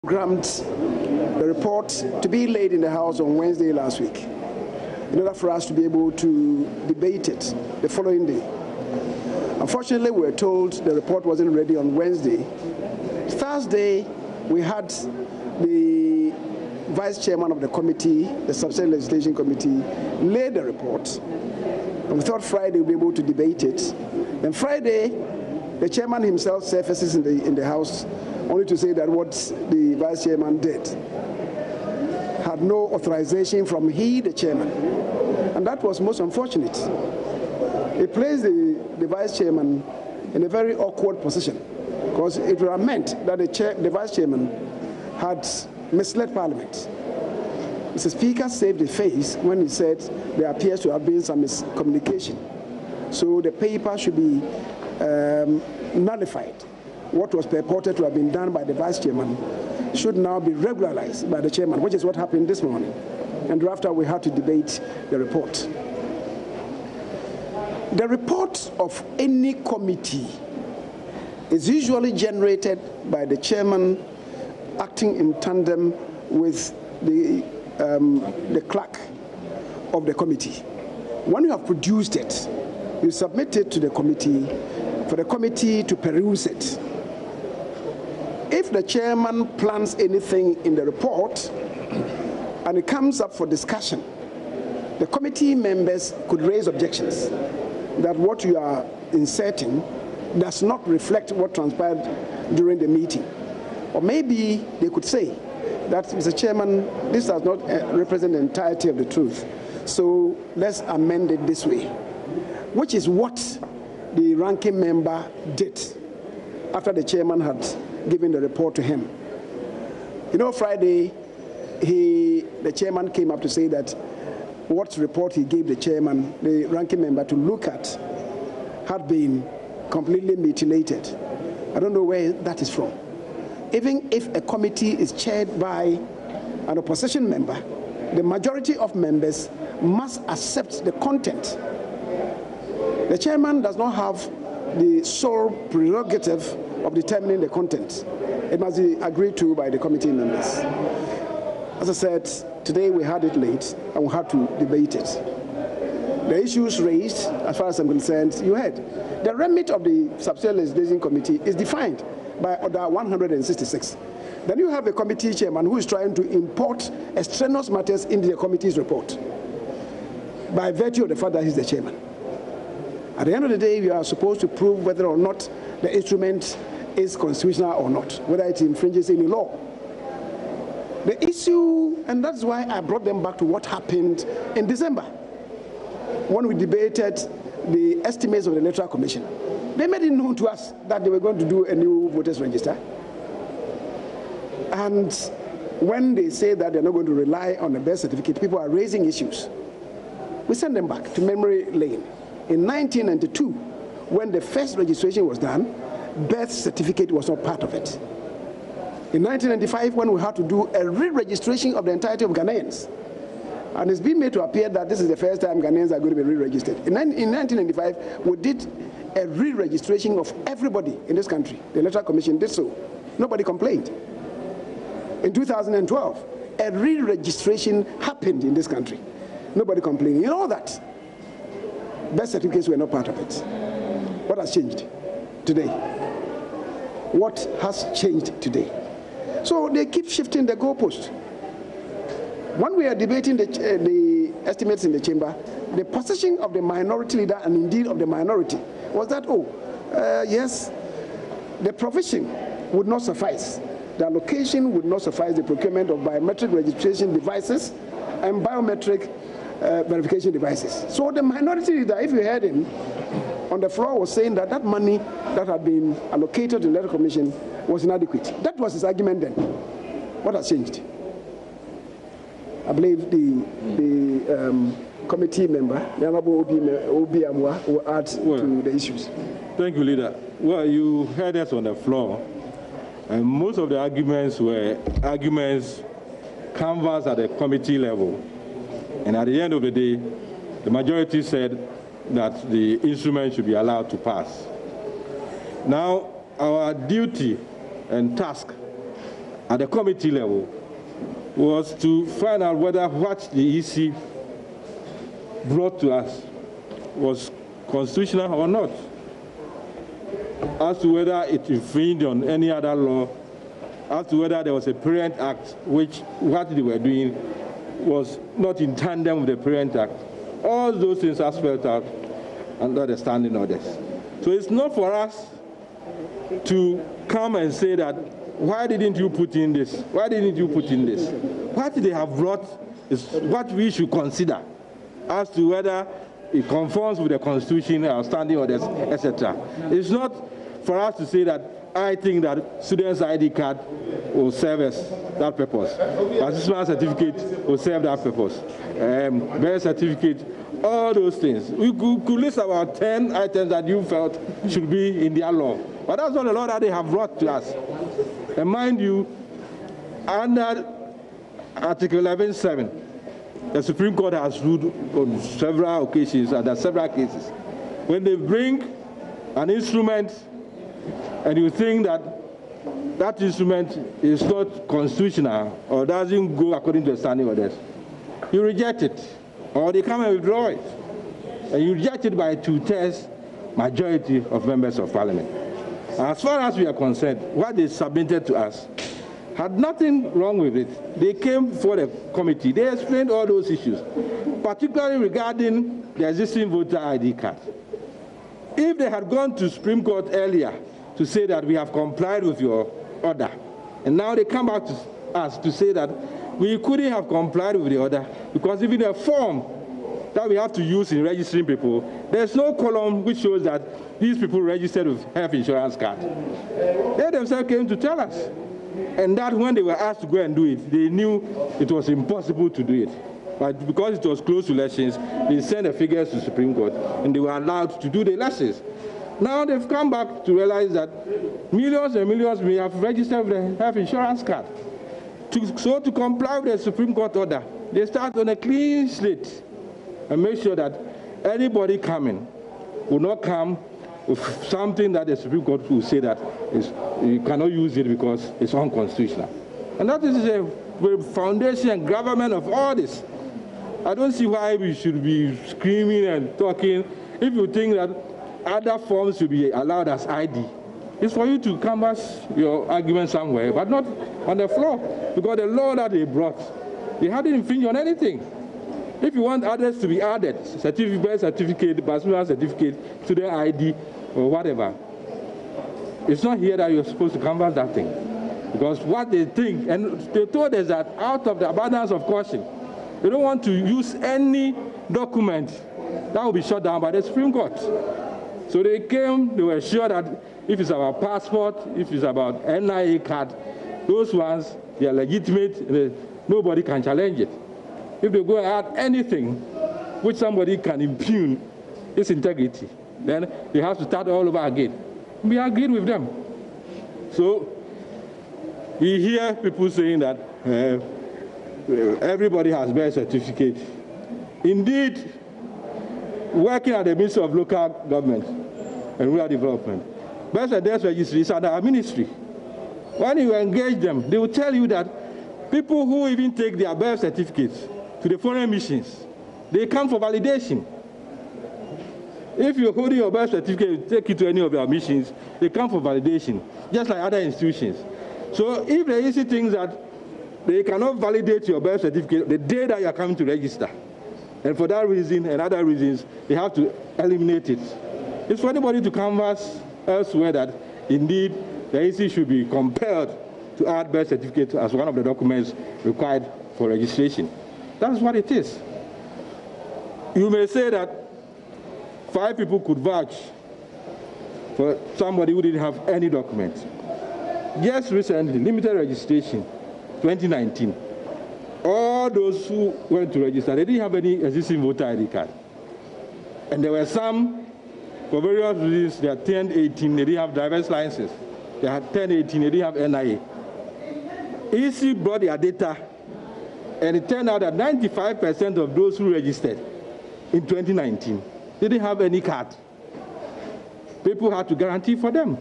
programmed the report to be laid in the House on Wednesday last week in order for us to be able to debate it the following day. Unfortunately, we were told the report wasn't ready on Wednesday. Thursday, we had the vice chairman of the committee, the Subsidiary Legislation Committee, lay the report. And we thought Friday we'd be able to debate it. Then Friday, the chairman himself surfaces in the House only to say that what the vice chairman did had no authorization from the chairman. And that was most unfortunate. It placed the vice chairman in a very awkward position because it would have meant that the vice chairman had misled Parliament. Mr. Speaker saved the face when he said there appears to have been some miscommunication. So the paper should be nullified. What was purported to have been done by the vice chairman should now be regularized by the chairman, which is what happened this morning. And thereafter, we had to debate the report. The report of any committee is usually generated by the chairman acting in tandem with the clerk of the committee. When you have produced it, you submit it to the committee for the committee to peruse it. If the chairman plans anything in the report and it comes up for discussion, the committee members could raise objections that what you are inserting does not reflect what transpired during the meeting. Or maybe they could say that, Mr. Chairman, this does not represent the entirety of the truth, so let's amend it this way, which is what the ranking member did after the chairman had given the report to him. You know, Friday, the chairman came up to say that what report he gave the chairman, the ranking member, to look at had been completely mutilated. I don't know where that is from. Even if a committee is chaired by an opposition member, the majority of members must accept the content. The chairman does not have the sole prerogative of determining the content. It must be agreed to by the committee members. As I said, today we had it late and we had to debate it. The issues raised, as far as I'm concerned, you heard. The remit of the Subsidiary Legislation Committee is defined by Order 166. Then you have a committee chairman who is trying to import extraneous matters into the committee's report by virtue of the fact that he's the chairman. At the end of the day, you are supposed to prove whether or not the instrument is constitutional or not, whether it infringes any law. The issue, and that's why I brought them back to what happened in December, when we debated the estimates of the Electoral Commission. They made it known to us that they were going to do a new voters register. And when they say that they're not going to rely on a birth certificate, people are raising issues. We sent them back to memory lane. In 1992, when the first registration was done, birth certificate was not part of it. In 1995, when we had to do a re-registration of the entirety of Ghanaians, and it's been made to appear that this is the first time Ghanaians are going to be re-registered. In 1995, we did a re-registration of everybody in this country. The Electoral Commission did so. Nobody complained. In 2012, a re-registration happened in this country. Nobody complained. You know that. Birth certificates were not part of it. What has changed today? What has changed today? So they keep shifting the goalpost. When we are debating the estimates in the chamber, the position of the minority leader and indeed of the minority was that, yes, the provision would not suffice. The allocation would not suffice the procurement of biometric registration devices and biometric verification devices. So the minority leader, if you heard him on the floor, was saying that that money that had been allocated to the Electoral Commission was inadequate. That was his argument then. What has changed? I believe the committee member, the Honorable Obi Amwa, will add to the issues. Thank you, Leader. Well, you heard us on the floor, and most of the arguments were arguments canvassed at the committee level. And at the end of the day, the majority said that the instrument should be allowed to pass. Now, our duty and task at the committee level was to find out whether what the EC brought to us was constitutional or not, as to whether it infringed on any other law, as to whether there was a Parent Act, which what they were doing was not in tandem with the Parent Act. All those things are spelled out under the standing orders. So it's not for us to come and say that, why didn't you put in this? Why didn't you put in this? What they have brought is what we should consider as to whether it conforms with the Constitution, our standing orders, etc. It's not for us to say that I think that student's ID card will serve as that purpose. Participant certificate will serve that purpose. Birth certificate, all those things. We could list about 10 items that you felt should be in their law. But that's not the law that they have brought to us. And mind you, under Article 11.7, the Supreme Court has ruled on several occasions and there are several cases. When they bring an instrument and you think that that instrument is not constitutional or doesn't go according to the standing orders, you reject it, or they come and withdraw it. And you reject it by a 2/3 majority of members of parliament. As far as we are concerned, what they submitted to us had nothing wrong with it. They came for the committee. They explained all those issues, particularly regarding the existing voter ID card. If they had gone to Supreme Court earlier to say that we have complied with your order, and now they come back to us to say that we couldn't have complied with the order because even the form that we have to use in registering people, there's no column which shows that these people registered with health insurance card. They themselves came to tell us. And that when they were asked to go and do it, they knew it was impossible to do it. But because it was close to elections, they sent the figures to the Supreme Court, and they were allowed to do the elections. Now they've come back to realize that millions and millions may have registered with the health insurance card. So to comply with the Supreme Court order, they start on a clean slate and make sure that anybody coming will not come with something that the Supreme Court will say that you cannot use it because it's unconstitutional. And that is the foundation and gravamen of all this. I don't see why we should be screaming and talking. If you think that other forms should be allowed as ID, it's for you to canvass your argument somewhere, but not on the floor, because the law that they brought, they hadn't infringed on anything. If you want others to be added, birth certificate, personal certificate, student ID, or whatever, it's not here that you're supposed to canvass that thing. Because what they think, and they told us that out of the abundance of caution, they don't want to use any document that will be shut down by the Supreme Court. So they came, they were sure that if it's about passport, if it's about NIA card, those ones, they are legitimate, nobody can challenge it. If they go and add anything which somebody can impugn its integrity, then they have to start all over again. We agreed with them. So we hear people saying that everybody has birth certificate. Indeed, working at the Ministry of Local Government and Rural Development, birth and death registry is under our ministry. When you engage them, they will tell you that people who even take their birth certificates to the foreign missions, they come for validation. If you're holding your birth certificate, you take it to any of your missions, they come for validation, just like other institutions. So if the easy things that they cannot validate your birth certificate the day that you are coming to register, and for that reason and other reasons, they have to eliminate it. It's for anybody to canvass elsewhere that indeed the EC should be compelled to add birth certificate as one of the documents required for registration. That's what it is. You may say that 5 people could vouch for somebody who didn't have any document. Just recently, limited registration, 2019. All those who went to register, they didn't have any existing voter ID card. And there were some, for various reasons, they had turned 18, they didn't have driver's licenses. They had turned 18, they didn't have NIA. EC brought their data, and it turned out that 95% of those who registered in 2019 didn't have any card. People had to guarantee for them.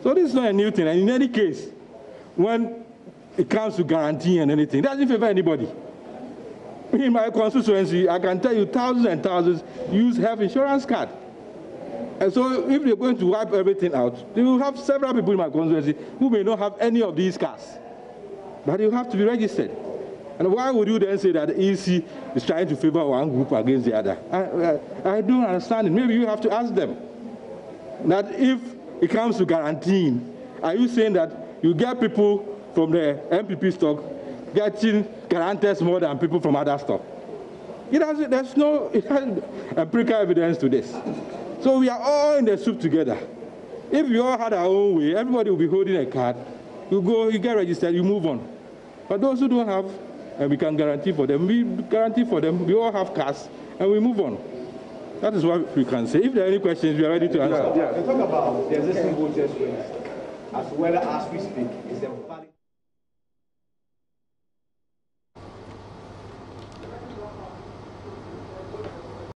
So this is not a new thing. And in any case, when it comes to guaranteeing and anything, it doesn't favor anybody. In my constituency, I can tell you thousands and thousands use health insurance card. And so if they're going to wipe everything out, they will have several people in my constituency who may not have any of these cards. But you have to be registered. And why would you then say that the EC is trying to favor one group against the other? I don't understand it. Maybe you have to ask them. That if it comes to guaranteeing, are you saying that you get people from the MPP stock getting guarantors more than people from other stock? There's no empirical evidence to this. So we are all in the soup together. If we all had our own way, everybody will be holding a card. You go, you get registered, you move on. But those who don't have, and we can guarantee for them, we guarantee for them, we all have cards, and we move on. That is what we can say. If there are any questions, we are ready to answer. Yeah. Talk about the existing voters' rates, as well as we speak, is a valid